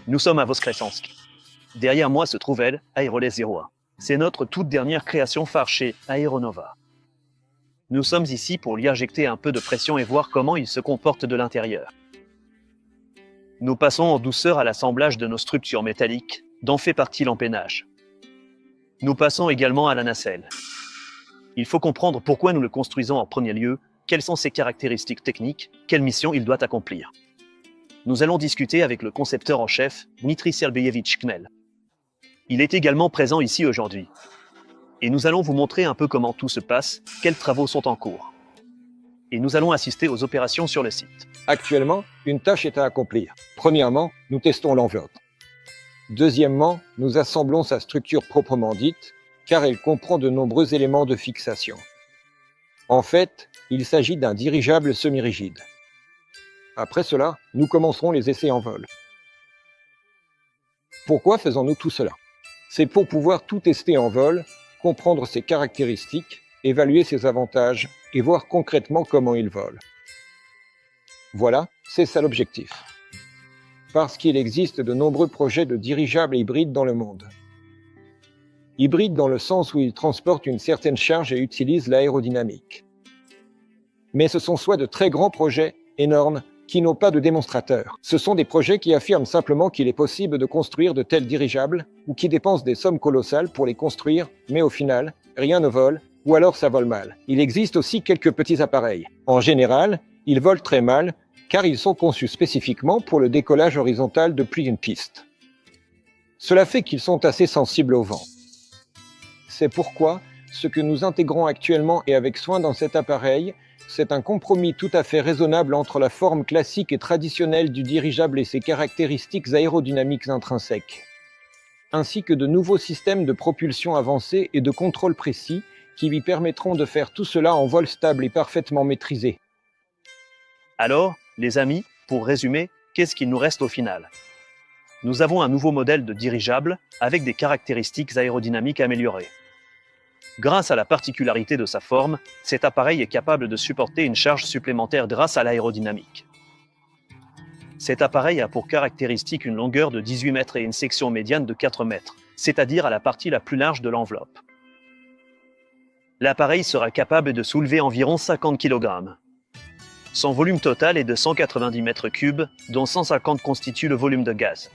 Nous sommes à Voskresensk. Derrière moi se trouve elle, Aeroles 01. C'est notre toute dernière création phare chez Aeronova. Nous sommes ici pour lui injecter un peu de pression et voir comment il se comporte de l'intérieur. Nous passons en douceur à l'assemblage de nos structures métalliques, dont fait partie l'empennage. Nous passons également à la nacelle. Il faut comprendre pourquoi nous le construisons en premier lieu, quelles sont ses caractéristiques techniques, quelle mission il doit accomplir. Nous allons discuter avec le concepteur en chef, Dmitri Sergeyevitch Kmel. Il est également présent ici aujourd'hui. Et nous allons vous montrer un peu comment tout se passe, quels travaux sont en cours. Et nous allons assister aux opérations sur le site. Actuellement, une tâche est à accomplir. Premièrement, nous testons l'enveloppe. Deuxièmement, nous assemblons sa structure proprement dite, car elle comprend de nombreux éléments de fixation. En fait, il s'agit d'un dirigeable semi-rigide. Après cela, nous commencerons les essais en vol. Pourquoi faisons-nous tout cela? C'est pour pouvoir tout tester en vol, comprendre ses caractéristiques, évaluer ses avantages et voir concrètement comment il vole. Voilà, c'est ça l'objectif. Parce qu'il existe de nombreux projets de dirigeables hybrides dans le monde. Hybrides dans le sens où ils transportent une certaine charge et utilisent l'aérodynamique. Mais ce sont soit de très grands projets, énormes, qui n'ont pas de démonstrateur. Ce sont des projets qui affirment simplement qu'il est possible de construire de tels dirigeables ou qui dépensent des sommes colossales pour les construire, mais au final, rien ne vole ou alors ça vole mal. Il existe aussi quelques petits appareils. En général, ils volent très mal car ils sont conçus spécifiquement pour le décollage horizontal depuis une piste. Cela fait qu'ils sont assez sensibles au vent. C'est pourquoi ce que nous intégrons actuellement et avec soin dans cet appareil, c'est un compromis tout à fait raisonnable entre la forme classique et traditionnelle du dirigeable et ses caractéristiques aérodynamiques intrinsèques, ainsi que de nouveaux systèmes de propulsion avancés et de contrôle précis qui lui permettront de faire tout cela en vol stable et parfaitement maîtrisé. Alors, les amis, pour résumer, qu'est-ce qu'il nous reste au final? Nous avons un nouveau modèle de dirigeable avec des caractéristiques aérodynamiques améliorées. Grâce à la particularité de sa forme, cet appareil est capable de supporter une charge supplémentaire grâce à l'aérodynamique. Cet appareil a pour caractéristique une longueur de 18 mètres et une section médiane de 4 mètres, c'est-à-dire à la partie la plus large de l'enveloppe. L'appareil sera capable de soulever environ 50 kg. Son volume total est de 190 mètres cubes, dont 150 constituent le volume de gaz.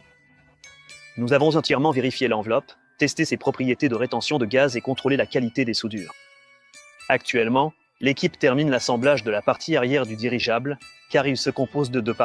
Nous avons entièrement vérifié l'enveloppe, testé ses propriétés de rétention de gaz et contrôlé la qualité des soudures. Actuellement, l'équipe termine l'assemblage de la partie arrière du dirigeable, car il se compose de deux parties.